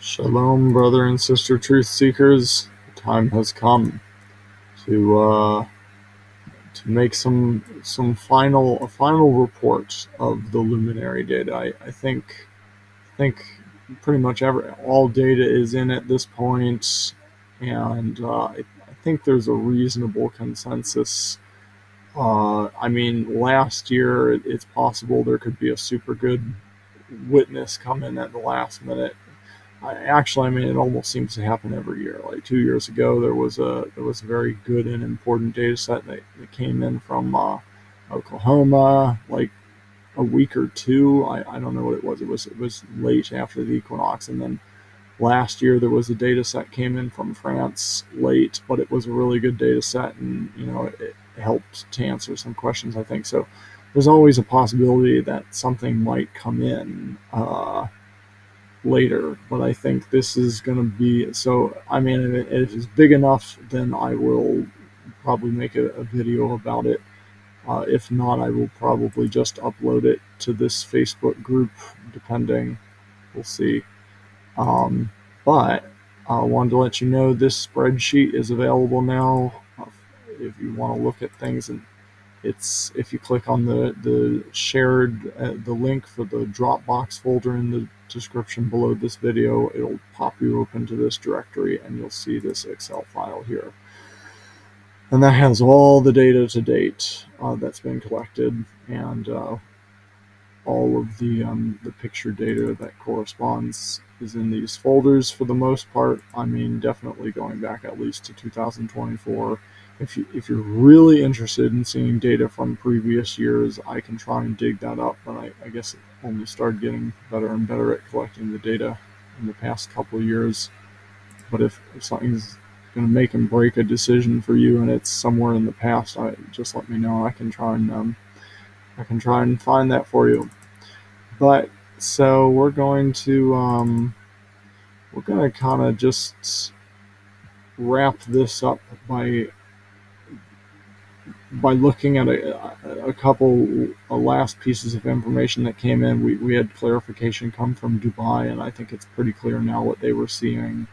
Shalom, brother and sister truth seekers. The time has come to make a final report of the luminary data. I think pretty much all data is in at this point, and I think there's a reasonable consensus. I mean, last year it's possible there could be a super good witness come in at the last minute. I mean, it almost seems to happen every year. Like 2 years ago, there was a very good and important data set that came in from Oklahoma, like a week or two. I don't know what it was. It was late after the equinox, and then last year there was a data set came in from France late, but it was a really good data set, and it helped to answer some questions, I think. So there's always a possibility that something might come in later, but I think this is going to be so. I mean, if it is big enough, then I will probably make a video about it. If not, I will probably just upload it to this Facebook group, depending. We'll see. Um, but I wanted to let you know this spreadsheet is available now. If you want to look at things, and it's if you click on the shared the link for the Dropbox folder in the description below this video, it'll pop you open to this directory, and you'll see this Excel file here. And that has all the data to date that's been collected, and all of the picture data that corresponds is in these folders for the most part. I mean, definitely going back at least to 2024. If you're really interested in seeing data from previous years, I can try and dig that up, but I guess it only started getting better and better at collecting the data in the past couple of years. But if something's going to make and break a decision for you and it's somewhere in the past, just let me know. I can try and find that for you. But so we're going to kind of just wrap this up by looking at a couple last pieces of information that came in. We had clarification come from Dubai, and I think it's pretty clear now what they were seeing.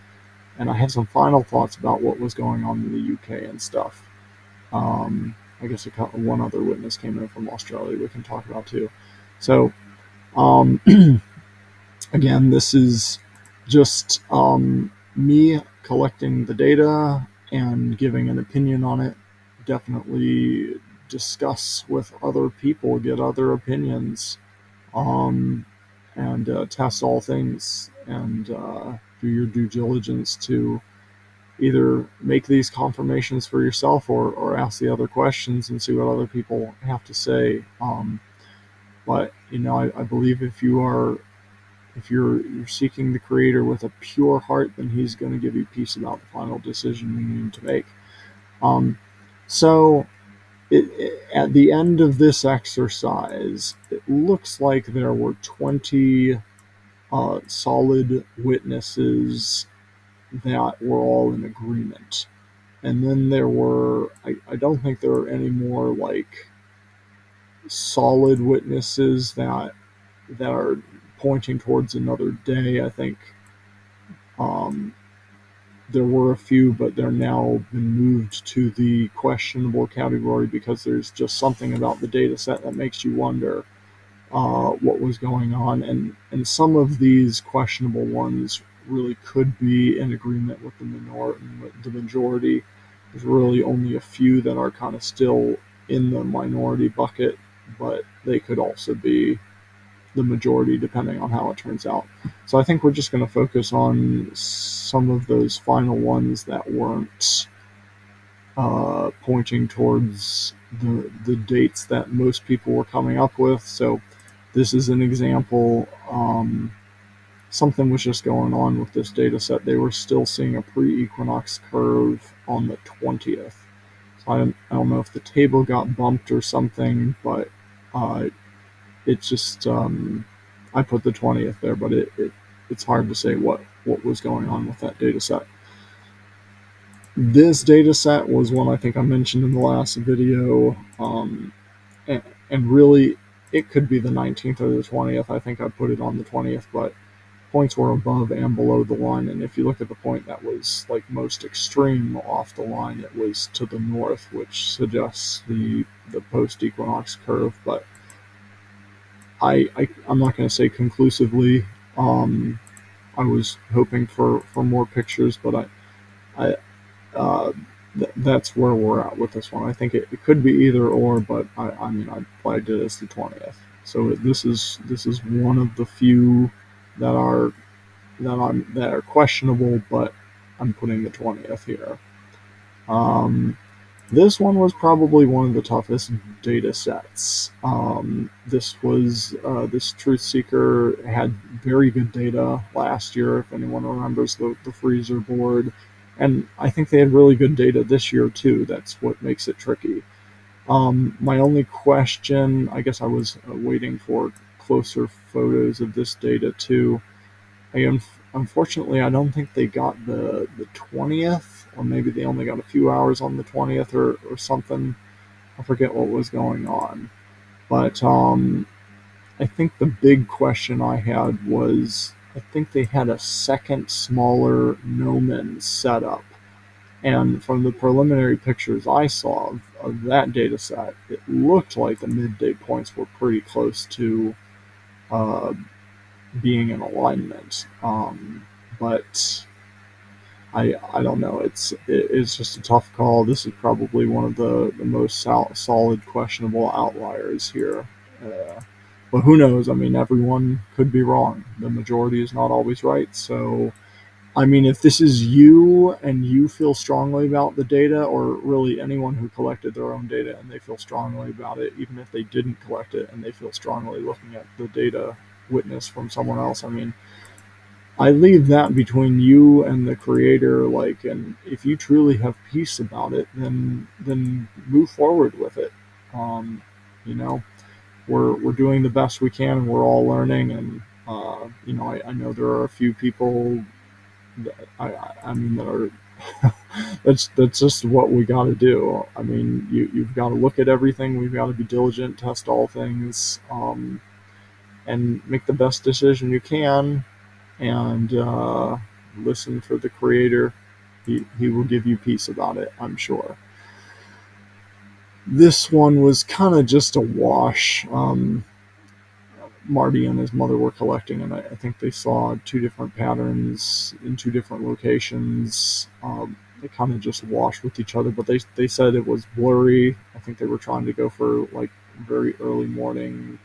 And I have some final thoughts about what was going on in the UK and stuff. I guess one other witness came in from Australia we can talk about too. So um, again, this is just me collecting the data and giving an opinion on it. Definitely discuss with other people, get other opinions, um, and test all things, and do your due diligence to either make these confirmations for yourself, or ask the other questions and see what other people have to say. But I believe if you're seeking the Creator with a pure heart, then He's going to give you peace about the final decision you need to make. So at the end of this exercise, it looks like there were 20 solid witnesses that were all in agreement. And then I don't think there are any more like solid witnesses that are pointing towards another day. I think there were a few, but they're now been moved to the questionable category because there's just something about the data set that makes you wonder what was going on. And some of these questionable ones really could be in agreement with the majority. There's really only a few that are kind of still in the minority bucket, but they could also be the majority depending on how it turns out. So I think we're just going to focus on some of those final ones that weren't pointing towards the dates that most people were coming up with. So this is an example. Something was just going on with this data set. They were still seeing a pre-equinox curve on the 20th. So I don't know if the table got bumped or something, but it just I put the 20th there, but it's hard to say what was going on with that data set. This data set was one I think I mentioned in the last video, and really it could be the 19th or the 20th. I think I put it on the 20th, but points were above and below the line, and if you look at the point that was like most extreme off the line, it was to the north, which suggests the post-equinox curve. But I'm not going to say conclusively. I was hoping for more pictures, but I that's where we're at with this one. I think it could be either or, but I mean I flagged it as the 20th. So this is one of the few that are that are questionable, but I'm putting the 20th here. This one was probably one of the toughest data sets. This truth seeker had very good data last year, if anyone remembers the freezer board, and I think they had really good data this year too. That's what makes it tricky. My only question, I guess I was waiting for closer photos of this data too. Unfortunately, I don't think they got the 20th, or maybe they only got a few hours on the 20th or something. I forget what was going on. But I think the big question I had was I think they had a second smaller gnomon setup. And from the preliminary pictures I saw of that data set, it looked like the midday points were pretty close to uh, being in alignment. But I don't know. It's just a tough call. This is probably one of the most solid questionable outliers here. But who knows? I mean, everyone could be wrong. The majority is not always right. So, I mean, if this is you and you feel strongly about the data, or really anyone who collected their own data and they feel strongly about it, even if they didn't collect it and they feel strongly looking at the data witnessed from someone else, I mean, I leave that between you and the creator. Like, and if you truly have peace about it, then move forward with it. Um, you know, we're doing the best we can, and we're all learning. And I know there are a few people that I mean that are that's just what we got to do. I mean, you've got to look at everything. We've got to be diligent, test all things, and make the best decision you can, and listen for the creator. He will give you peace about it, I'm sure. This one was kind of just a wash. Marty and his mother were collecting, and I think they saw two different patterns in two different locations. They kind of just washed with each other, but they said it was blurry. I think they were trying to go for like very early morning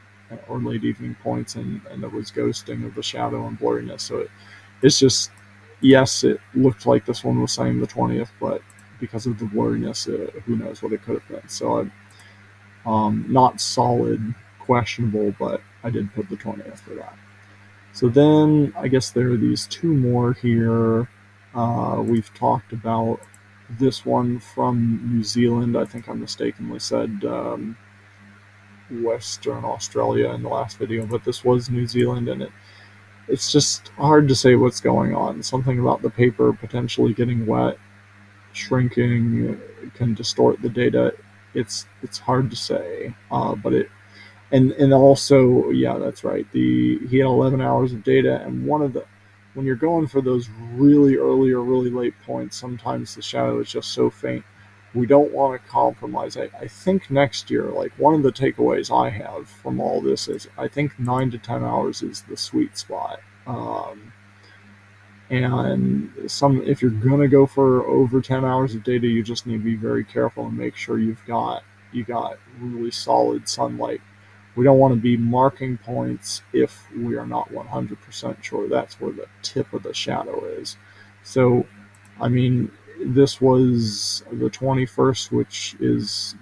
or late evening points, and there was ghosting of the shadow and blurriness. So it's just, yes, it looked like this one was saying the 20th, but because of the blurriness, who knows what it could have been. So not solid, questionable, but I did put the 20th for that. So then I guess there are these two more here. We've talked about this one from New Zealand. I think I mistakenly said Western Australia in the last video, but this was New Zealand, and it's just hard to say what's going on. Something about the paper potentially getting wet, shrinking, can distort the data. It's hard to say, but it and also, yeah, that's right. He had 11 hours of data, and when you're going for those really early or really late points, sometimes the shadow is just so faint. We don't want to compromise. I think next year, like one of the takeaways I have from all this is I think 9 to 10 hours is the sweet spot. And if you're gonna go for over 10 hours of data, you just need to be very careful and make sure you got really solid sunlight. We don't want to be marking points if we are not 100% sure that's where the tip of the shadow is. So, I mean, this was the 21st, which is,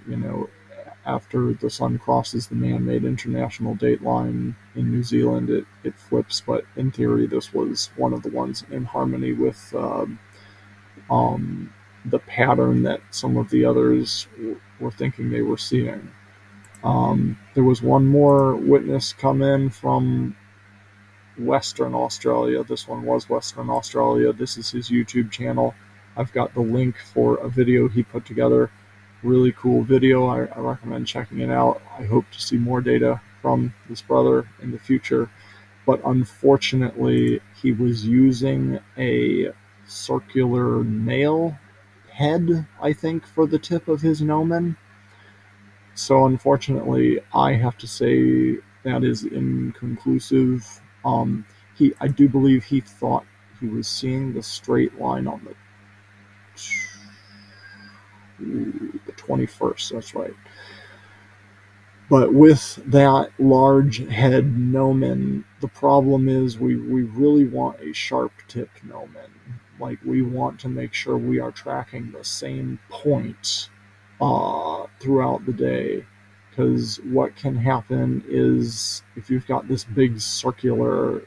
after the sun crosses the man-made international date line in New Zealand, it flips. But in theory, this was one of the ones in harmony with the pattern that some of the others were thinking they were seeing. There was one more witness come in from Western Australia. This one was Western Australia. This is his YouTube channel. I've got the link for a video he put together. Really cool video. I recommend checking it out. I hope to see more data from this brother in the future. but unfortunately he was using a circular nail head, I think, for the tip of his gnomon. So unfortunately, I have to say that is inconclusive. I do believe he thought he was seeing the straight line on the 21st. That's right. But with that large head gnomon, the problem is we really want a sharp tipped gnomon. Like, we want to make sure we are tracking the same point throughout the day. Because what can happen is, if you've got this big circular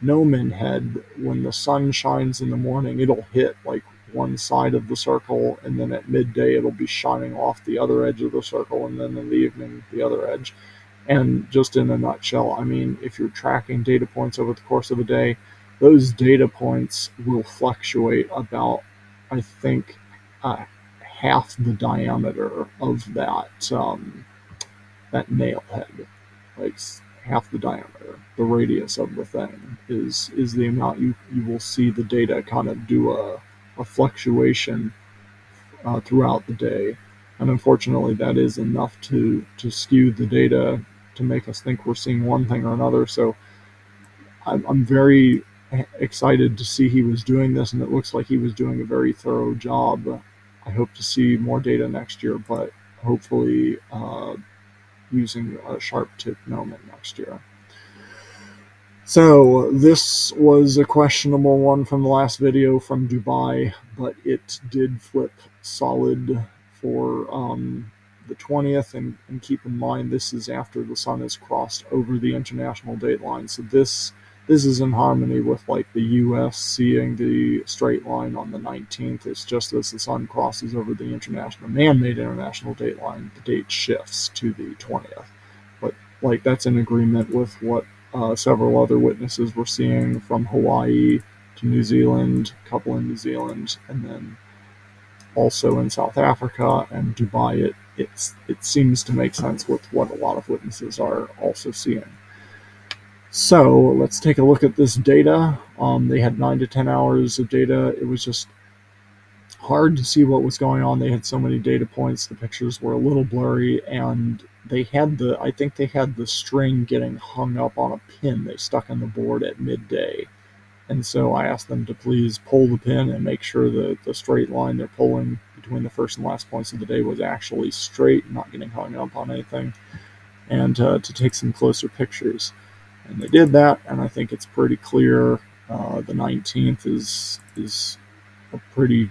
gnomon head, when the sun shines in the morning, it'll hit like one side of the circle, and then at midday it'll be shining off the other edge of the circle, and then in the evening the other edge. And just in a nutshell, I mean, if you're tracking data points over the course of a day, those data points will fluctuate about, I think, uh, half the diameter of that nail head, like half the diameter, the radius of the thing is the amount you will see the data kind of do a fluctuation throughout the day. And unfortunately, that is enough to skew the data to make us think we're seeing one thing or another. So I'm very excited to see he was doing this, and it looks like he was doing a very thorough job. I hope to see more data next year, but hopefully using a sharp tip gnomon next year. So this was a questionable one from the last video from Dubai, but it did flip solid for the 20th, and keep in mind this is after the sun has crossed over the international date line. So this is in harmony with like the US seeing the straight line on the 19th. It's just as the sun crosses over the international man-made international date line, the date shifts to the 20th. But like, that's in agreement with what several other witnesses were seeing from Hawaii to New Zealand, a couple in New Zealand, and then also in South Africa and Dubai. It seems to make sense with what a lot of witnesses are also seeing. So let's take a look at this data. They had 9 to 10 hours of data. It was just hard to see what was going on. They had so many data points. The pictures were a little blurry, and I think they had the string getting hung up on a pin they stuck on the board at midday. And so I asked them to please pull the pin and make sure that the straight line they're pulling between the first and last points of the day was actually straight, not getting hung up on anything, and to take some closer pictures. And they did that, and I think it's pretty clear. The 19th is a pretty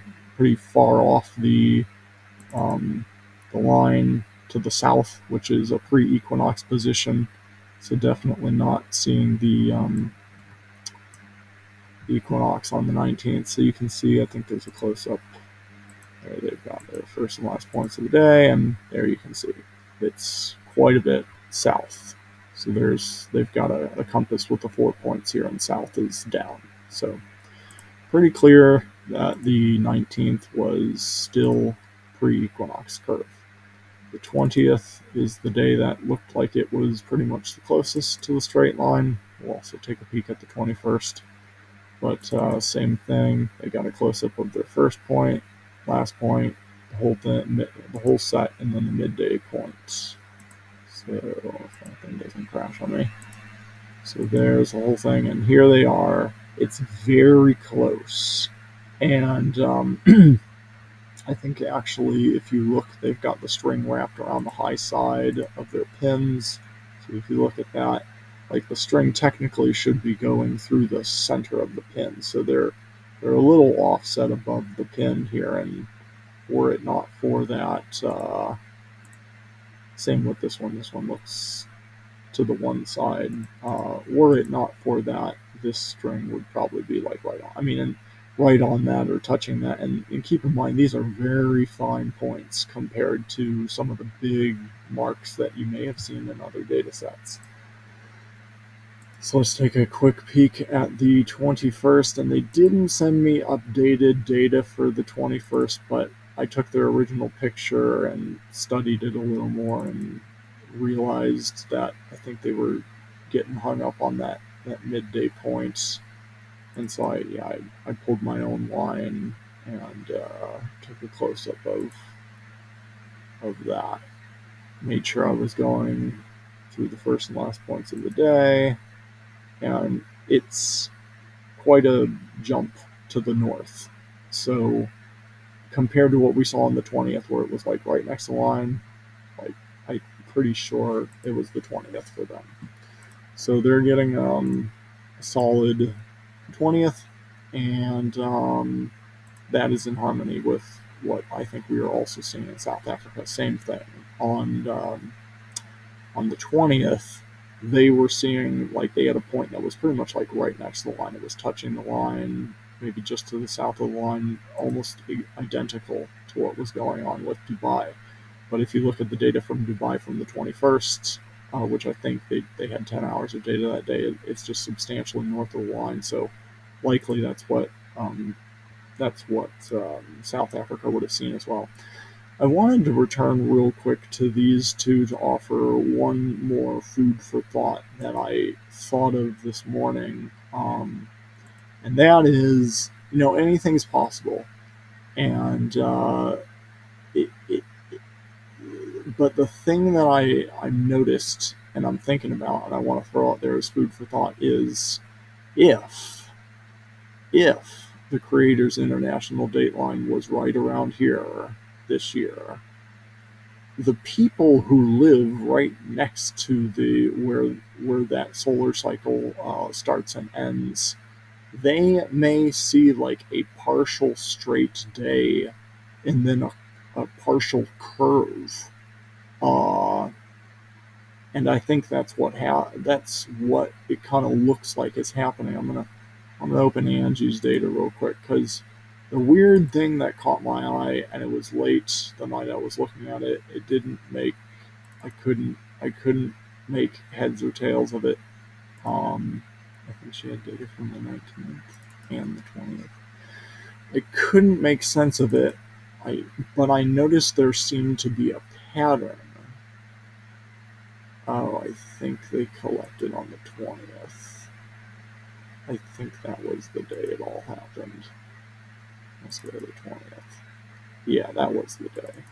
far off the line to the south, which is a pre-equinox position. So definitely not seeing the equinox on the 19th. So you can see, I think there's a close-up there. They've got their first and last points of the day, and there you can see it's quite a bit south. So they've got a compass with the 4 points here, and south is down. So pretty clear that the 19th was still pre-equinox curve. The 20th is the day that looked like it was pretty much the closest to the straight line. We'll also take a peek at the 21st. But same thing, they got a close-up of their first point, last point, the whole thing, the whole set, and then the midday points. So if that thing doesn't crash on me. So there's the whole thing, and here they are. It's very close. And I think actually, if you look, they've got the string wrapped around the high side of their pins. So if you look at that, like, the string technically should be going through the center of the pin. So they're a little offset above the pin here, and were it not for that, same with this one. This one looks to the one side. Were it not for that, this string would probably be like right on. I mean, and right on that or touching that. And keep in mind, these are very fine points compared to some of the big marks that you may have seen in other data sets. So let's take a quick peek at the 21st, and they didn't send me updated data for the 21st, but I took their original picture and studied it a little more and realized that I think they were getting hung up on that midday point. And so I pulled my own line and took a close up of that. Made sure I was going through the first and last points of the day, and it's quite a jump to the north. So compared to what we saw on the 20th, where it was like right next to the line, like I'm pretty sure it was the 20th for them. So they're getting a solid 20th, and that is in harmony with what I think we are also seeing in South Africa. Same thing on the 20th. They were seeing like they had a point that was pretty much like right next to the line. It was touching the line, maybe just to the south of the line, almost identical to what was going on with Dubai. But if you look at the data from Dubai from the 21st, which I think they had 10 hours of data that day, it's just substantially north of the line. So likely that's what South Africa would have seen as well. I wanted to return real quick to these two to offer one more food for thought that I thought of this morning. And that is, anything's possible. And but the thing that I noticed and I'm thinking about and I want to throw out there as food for thought is if the Creators International Dateline was right around here this year, the people who live right next to the where that solar cycle starts and ends, they may see like a partial straight day and then a partial curve. And I think that's what it kind of looks like is happening. I'm gonna open Angie's data real quick because the weird thing that caught my eye, and it was late the night I was looking at it. It didn't make I couldn't make heads or tails of it. I think she had data from the 19th and the 20th. I couldn't make sense of it. But I noticed there seemed to be a pattern. Oh, I think they collected on the 20th. I think that was the day it all happened. Let's go to the 20th. Yeah, that was the day.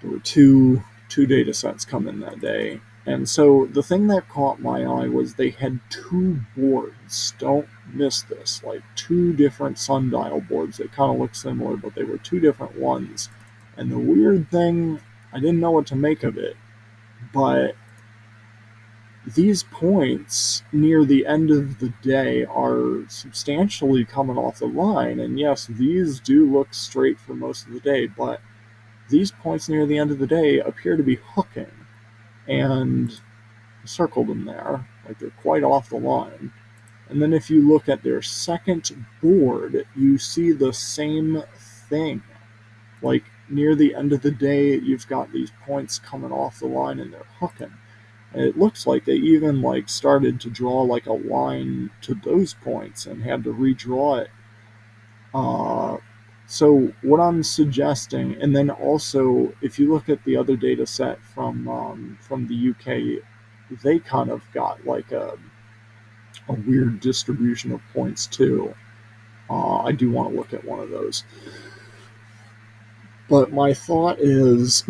There were two data sets coming that day. And so the thing that caught my eye was they had two boards. Don't miss this. Like two different sundial boards. They kind of look similar, but they were two different ones. And the weird thing, I didn't know what to make of it, but these points near the end of the day are substantially coming off the line. And yes, these do look straight for most of the day, but these points near the end of the day appear to be hooking. And I circled them there, like they're quite off the line. And then if you look at their second board, you see the same thing. Like near the end of the day, you've got these points coming off the line and they're hooking. And it looks like they even like started to draw like a line to those points and had to redraw it. So what I'm suggesting, and then also if you look at the other data set from the UK, they kind of got like a weird distribution of points too. I do want to look at one of those. But my thought is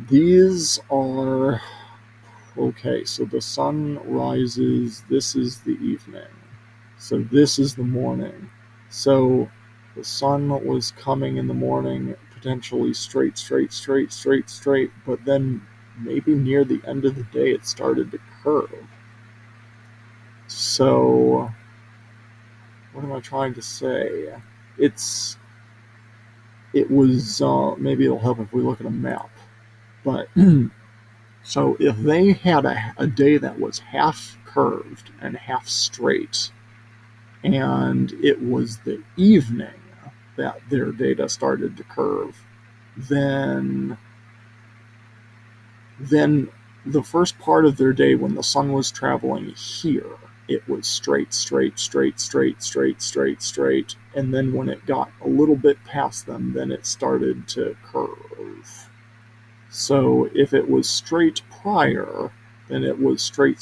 these are okay. So the sun rises. This is the evening. So this is the morning. So the sun was coming in the morning, potentially straight, but then maybe near the end of the day it started to curve. So what am I trying to say? It was maybe it'll help if we look at a map. But so if they had a day that was half curved and half straight, and it was the evening that their data started to curve, then the first part of their day when the sun was traveling here, it was straight, and then when it got a little bit past them, then it started to curve. So if it was straight prior, then it was straight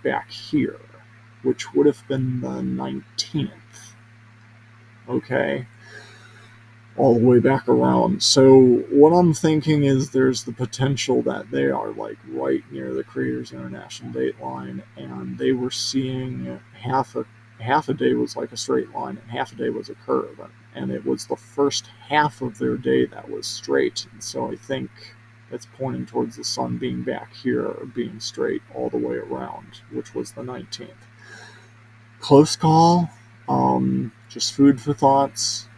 back here, which would have been the 19th. Okay, all the way back around. So what I'm thinking is there's the potential that they are like right near the Creators International date line, and they were seeing half a day was like a straight line and half a day was a curve, and it was the first half of their day that was straight. And so I think it's pointing towards the sun being back here or being straight all the way around, which was the 19th. Close call. Just food for thoughts.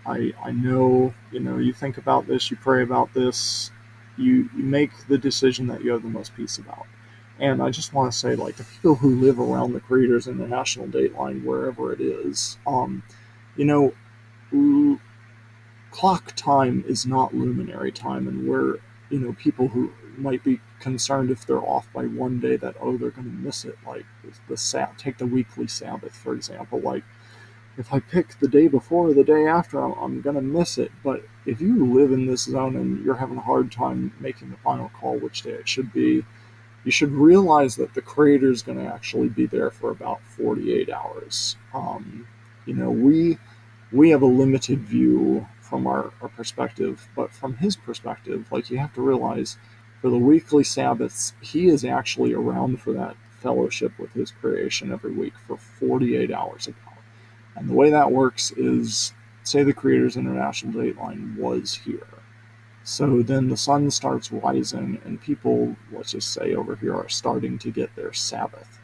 I know, you think about this, you pray about this, you make the decision that you have the most peace about. And I just want to say, like, the people who live around the Creators International date line, wherever it is, you know, clock time is not luminary time, and people who might be concerned if they're off by one day that, they're going to miss it, like take the weekly Sabbath, for example, like, if I pick the day before or the day after, I'm going to miss it. But if you live in this zone and you're having a hard time making the final call which day it should be, you should realize that the creator is going to actually be there for about 48 hours. We have a limited view from our perspective, but from his perspective, like, you have to realize for the weekly Sabbaths, he is actually around for that fellowship with his creation every week for 48 hours about. And the way that works is, say the Creators International dateline was here. So then the sun starts rising, and people, let's just say over here, are starting to get their Sabbath.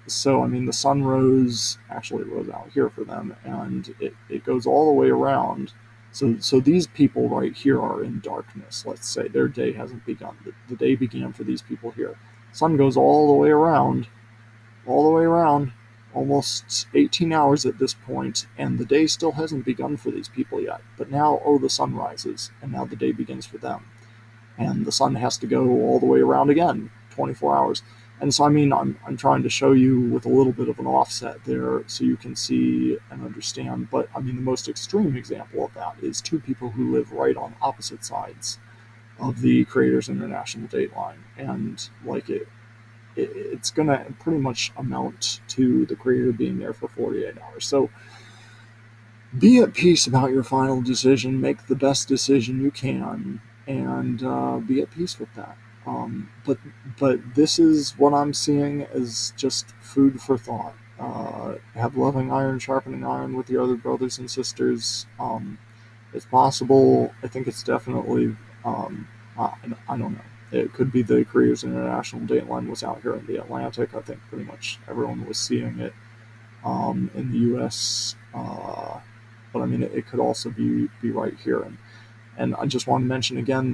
So, I mean, the sun rose, actually it rose out here for them, and it goes all the way around. So these people right here are in darkness. Let's say their day hasn't begun. The day began for these people here. Sun goes all the way around, almost 18 hours at this point, and the day still hasn't begun for these people yet. But now, the sun rises, and now the day begins for them. And the sun has to go all the way around again, 24 hours. And so, I mean, I'm trying to show you with a little bit of an offset there so you can see and understand. But, I mean, the most extreme example of that is two people who live right on opposite sides of the Creators International date line. And, like, it's going to pretty much amount to the creator being there for 48 hours. So be at peace about your final decision, make the best decision you can, and be at peace with that. But this is what I'm seeing as just food for thought. Have loving iron sharpening iron with your other brothers and sisters. It's possible. I think it's definitely, I don't know. It could be the Creators International dateline was out here in the Atlantic. I think pretty much everyone was seeing it in the U.S. But I mean, it could also be right here. And I just want to mention again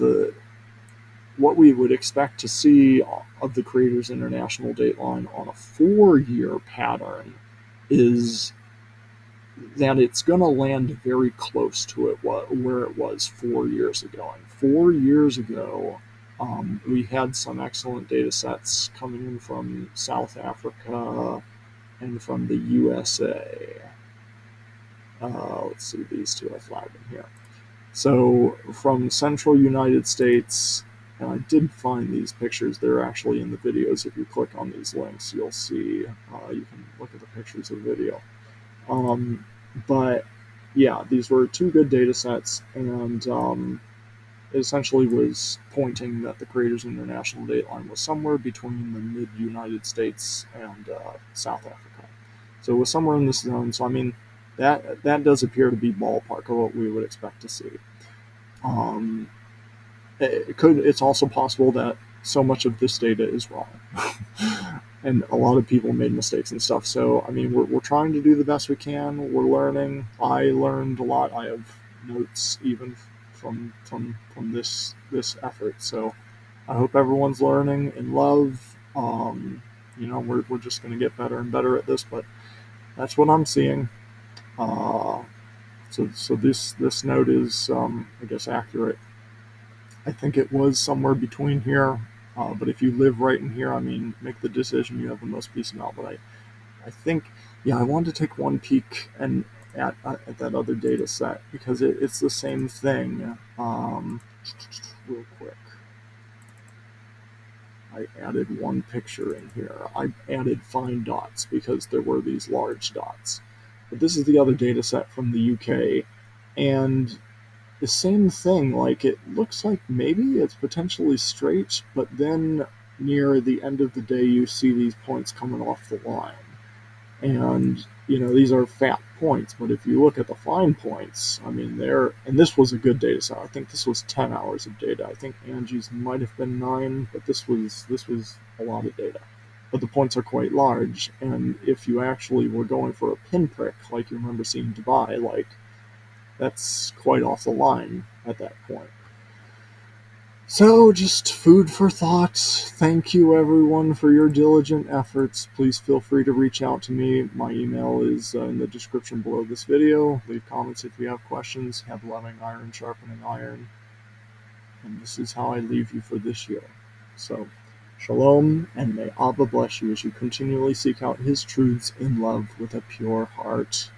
what we would expect to see of the Creators International dateline on a 4-year pattern is that it's going to land very close to where it was 4 years ago. And 4 years ago, we had some excellent data sets coming in from South Africa and from the USA. Let's see, these two I flagged in here. So from central United States, and I did find these pictures. They're actually in the videos. If you click on these links, you'll see, you can look at the pictures of the video. But yeah, these were two good data sets, and it essentially was pointing that the Creators International dateline was somewhere between the mid-United States and South Africa. So it was somewhere in this zone. So I mean, that does appear to be ballpark of what we would expect to see. It's also possible that so much of this data is wrong. And a lot of people made mistakes and stuff. So, I mean, we're trying to do the best we can. We're learning. I learned a lot. I have notes even from this effort. So I hope everyone's learning in love. We're just going to get better and better at this, but that's what I'm seeing. So this note is, I guess, accurate. I think it was somewhere between here. But if you live right in here, I mean, make the decision you have the most peace about. But I think, I wanted to take one peek and at that other data set because it's the same thing. Real quick. I added one picture in here. I added fine dots because there were these large dots. But this is the other data set from the UK, and the same thing, like it looks like maybe it's potentially straight, but then near the end of the day you see these points coming off the line. And these are fat points, but if you look at the fine points, I mean and this was a good data set. I think this was 10 hours of data. I think Angie's might have been 9, but this was a lot of data. But the points are quite large, and if you actually were going for a pinprick like you remember seeing Dubai, like that's quite off the line at that point. So, just food for thought. Thank you, everyone, for your diligent efforts. Please feel free to reach out to me. My email is in the description below this video. Leave comments if you have questions. Have loving iron sharpening iron. And this is how I leave you for this year. So, shalom, and may Abba bless you as you continually seek out his truths in love with a pure heart.